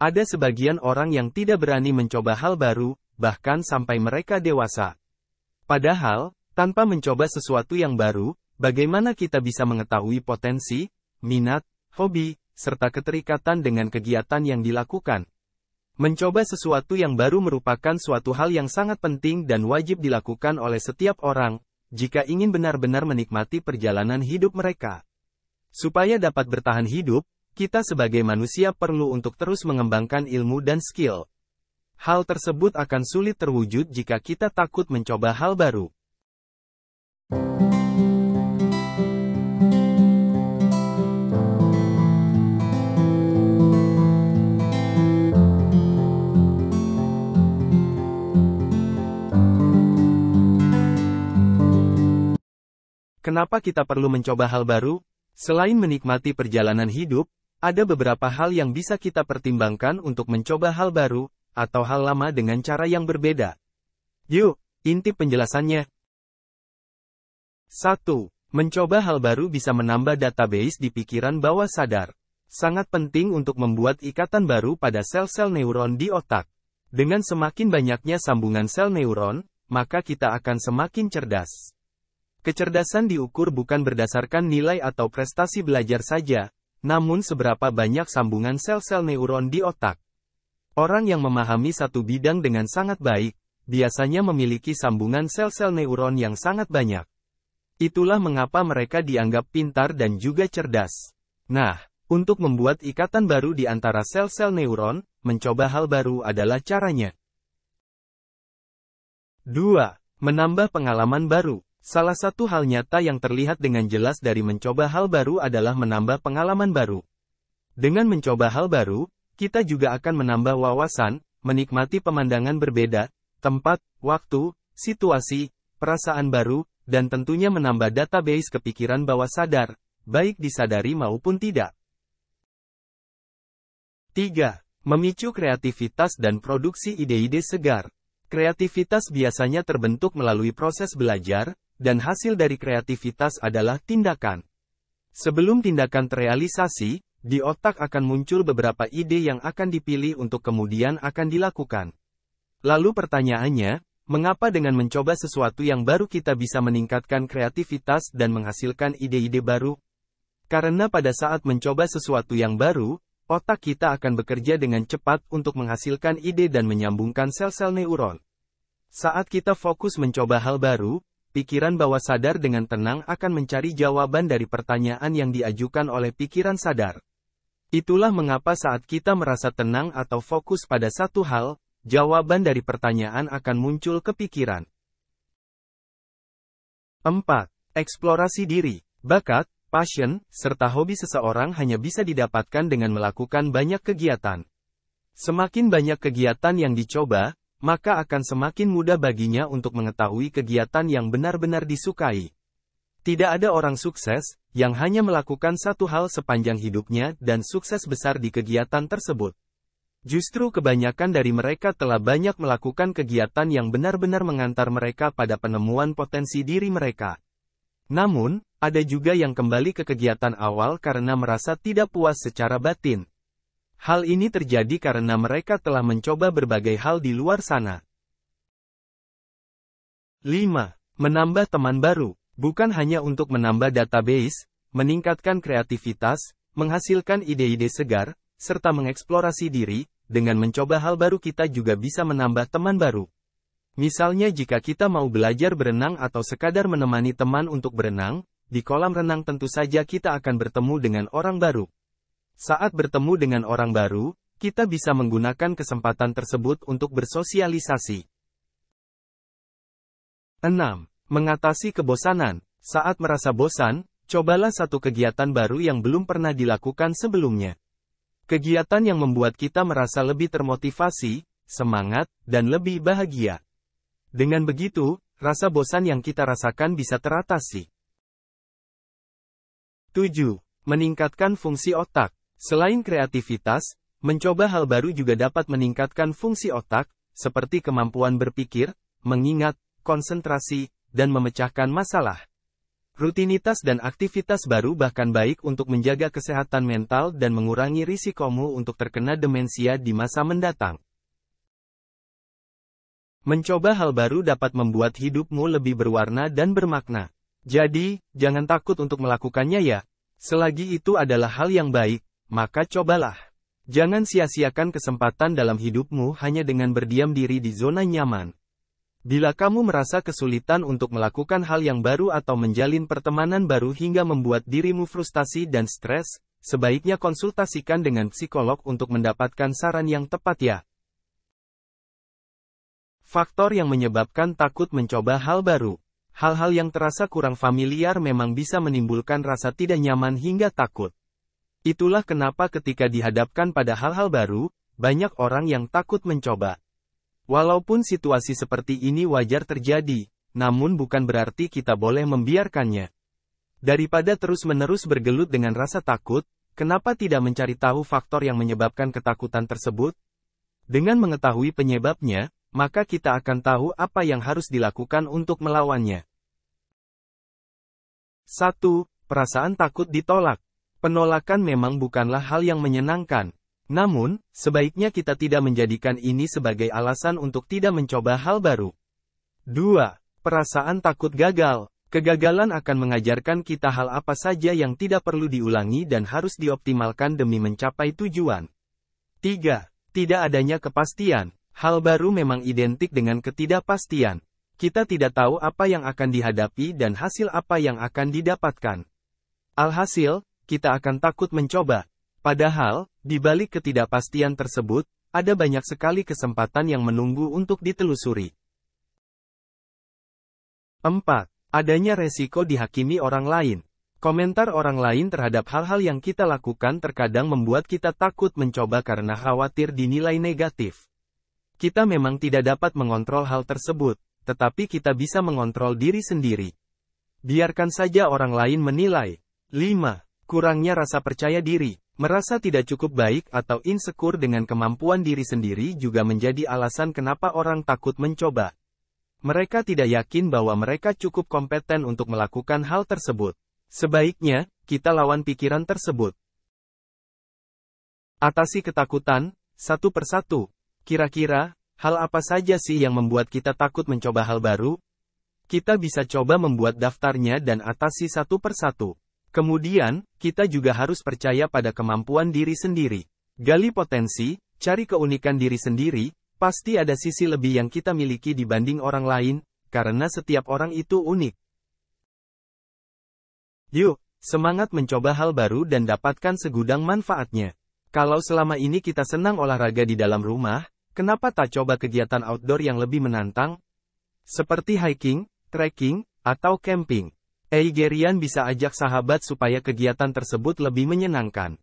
Ada sebagian orang yang tidak berani mencoba hal baru, bahkan sampai mereka dewasa. Padahal, tanpa mencoba sesuatu yang baru, bagaimana kita bisa mengetahui potensi, minat, hobi, serta keterikatan dengan kegiatan yang dilakukan? Mencoba sesuatu yang baru merupakan suatu hal yang sangat penting dan wajib dilakukan oleh setiap orang, jika ingin benar-benar menikmati perjalanan hidup mereka. Supaya dapat bertahan hidup, kita sebagai manusia perlu untuk terus mengembangkan ilmu dan skill. Hal tersebut akan sulit terwujud jika kita takut mencoba hal baru. Kenapa kita perlu mencoba hal baru? Selain menikmati perjalanan hidup, ada beberapa hal yang bisa kita pertimbangkan untuk mencoba hal baru, atau hal lama dengan cara yang berbeda. Yuk, intip penjelasannya. 1. Mencoba hal baru bisa menambah database di pikiran bawah sadar. Sangat penting untuk membuat ikatan baru pada sel-sel neuron di otak. Dengan semakin banyaknya sambungan sel neuron, maka kita akan semakin cerdas. Kecerdasan diukur bukan berdasarkan nilai atau prestasi belajar saja, namun seberapa banyak sambungan sel-sel neuron di otak. Orang yang memahami satu bidang dengan sangat baik, biasanya memiliki sambungan sel-sel neuron yang sangat banyak. Itulah mengapa mereka dianggap pintar dan juga cerdas. Nah, untuk membuat ikatan baru di antara sel-sel neuron, mencoba hal baru adalah caranya. 2. Menambah pengalaman baru. Salah satu hal nyata yang terlihat dengan jelas dari mencoba hal baru adalah menambah pengalaman baru. Dengan mencoba hal baru, kita juga akan menambah wawasan, menikmati pemandangan berbeda, tempat, waktu, situasi, perasaan baru, dan tentunya menambah database kepikiran bawah sadar, baik disadari maupun tidak. 3. Memicu kreativitas dan produksi ide-ide segar. Kreativitas biasanya terbentuk melalui proses belajar, dan hasil dari kreativitas adalah tindakan. Sebelum tindakan terrealisasi, di otak akan muncul beberapa ide yang akan dipilih untuk kemudian akan dilakukan. Lalu pertanyaannya, mengapa dengan mencoba sesuatu yang baru kita bisa meningkatkan kreativitas dan menghasilkan ide-ide baru? Karena pada saat mencoba sesuatu yang baru, otak kita akan bekerja dengan cepat untuk menghasilkan ide dan menyambungkan sel-sel neuron. Saat kita fokus mencoba hal baru, pikiran bawah sadar dengan tenang akan mencari jawaban dari pertanyaan yang diajukan oleh pikiran sadar. Itulah mengapa saat kita merasa tenang atau fokus pada satu hal, jawaban dari pertanyaan akan muncul ke pikiran. 4. Eksplorasi diri. Bakat, passion, serta hobi seseorang hanya bisa didapatkan dengan melakukan banyak kegiatan. Semakin banyak kegiatan yang dicoba, maka akan semakin mudah baginya untuk mengetahui kegiatan yang benar-benar disukai. Tidak ada orang sukses, yang hanya melakukan satu hal sepanjang hidupnya dan sukses besar di kegiatan tersebut. Justru kebanyakan dari mereka telah banyak melakukan kegiatan yang benar-benar mengantar mereka pada penemuan potensi diri mereka. Namun, ada juga yang kembali ke kegiatan awal karena merasa tidak puas secara batin. Hal ini terjadi karena mereka telah mencoba berbagai hal di luar sana. 5. Menambah teman baru. Bukan hanya untuk menambah database, meningkatkan kreativitas, menghasilkan ide-ide segar, serta mengeksplorasi diri, dengan mencoba hal baru kita juga bisa menambah teman baru. Misalnya jika kita mau belajar berenang atau sekadar menemani teman untuk berenang, di kolam renang tentu saja kita akan bertemu dengan orang baru. Saat bertemu dengan orang baru, kita bisa menggunakan kesempatan tersebut untuk bersosialisasi. 6. Mengatasi kebosanan. Saat merasa bosan, cobalah satu kegiatan baru yang belum pernah dilakukan sebelumnya. Kegiatan yang membuat kita merasa lebih termotivasi, semangat, dan lebih bahagia. Dengan begitu, rasa bosan yang kita rasakan bisa teratasi. 7. Meningkatkan fungsi otak. Selain kreativitas, mencoba hal baru juga dapat meningkatkan fungsi otak, seperti kemampuan berpikir, mengingat, konsentrasi, dan memecahkan masalah. Rutinitas dan aktivitas baru bahkan baik untuk menjaga kesehatan mental dan mengurangi risikomu untuk terkena demensia di masa mendatang. Mencoba hal baru dapat membuat hidupmu lebih berwarna dan bermakna. Jadi, jangan takut untuk melakukannya ya. Selagi itu adalah hal yang baik, maka cobalah. Jangan sia-siakan kesempatan dalam hidupmu hanya dengan berdiam diri di zona nyaman. Bila kamu merasa kesulitan untuk melakukan hal yang baru atau menjalin pertemanan baru hingga membuat dirimu frustasi dan stres, sebaiknya konsultasikan dengan psikolog untuk mendapatkan saran yang tepat ya. Faktor yang menyebabkan takut mencoba hal baru. Hal-hal yang terasa kurang familiar memang bisa menimbulkan rasa tidak nyaman hingga takut. Itulah kenapa ketika dihadapkan pada hal-hal baru, banyak orang yang takut mencoba. Walaupun situasi seperti ini wajar terjadi, namun bukan berarti kita boleh membiarkannya. Daripada terus-menerus bergelut dengan rasa takut, kenapa tidak mencari tahu faktor yang menyebabkan ketakutan tersebut? Dengan mengetahui penyebabnya, maka kita akan tahu apa yang harus dilakukan untuk melawannya. 1. Perasaan takut ditolak. Penolakan memang bukanlah hal yang menyenangkan. Namun, sebaiknya kita tidak menjadikan ini sebagai alasan untuk tidak mencoba hal baru. 2. Perasaan takut gagal. Kegagalan akan mengajarkan kita hal apa saja yang tidak perlu diulangi dan harus dioptimalkan demi mencapai tujuan. 3. Tidak adanya kepastian. Hal baru memang identik dengan ketidakpastian. Kita tidak tahu apa yang akan dihadapi dan hasil apa yang akan didapatkan. Alhasil, kita akan takut mencoba. Padahal, di balik ketidakpastian tersebut, ada banyak sekali kesempatan yang menunggu untuk ditelusuri. 4. Adanya resiko dihakimi orang lain. Komentar orang lain terhadap hal-hal yang kita lakukan terkadang membuat kita takut mencoba karena khawatir dinilai negatif. Kita memang tidak dapat mengontrol hal tersebut, tetapi kita bisa mengontrol diri sendiri. Biarkan saja orang lain menilai. 5. Kurangnya rasa percaya diri. Merasa tidak cukup baik atau insecure dengan kemampuan diri sendiri juga menjadi alasan kenapa orang takut mencoba. Mereka tidak yakin bahwa mereka cukup kompeten untuk melakukan hal tersebut. Sebaiknya, kita lawan pikiran tersebut. Atasi ketakutan, satu persatu. Kira-kira, hal apa saja sih yang membuat kita takut mencoba hal baru? Kita bisa coba membuat daftarnya dan atasi satu persatu. Kemudian, kita juga harus percaya pada kemampuan diri sendiri. Gali potensi, cari keunikan diri sendiri, pasti ada sisi lebih yang kita miliki dibanding orang lain, karena setiap orang itu unik. Yuk, semangat mencoba hal baru dan dapatkan segudang manfaatnya. Kalau selama ini kita senang olahraga di dalam rumah, kenapa tak coba kegiatan outdoor yang lebih menantang? Seperti hiking, trekking, atau camping. Eigerian bisa ajak sahabat supaya kegiatan tersebut lebih menyenangkan.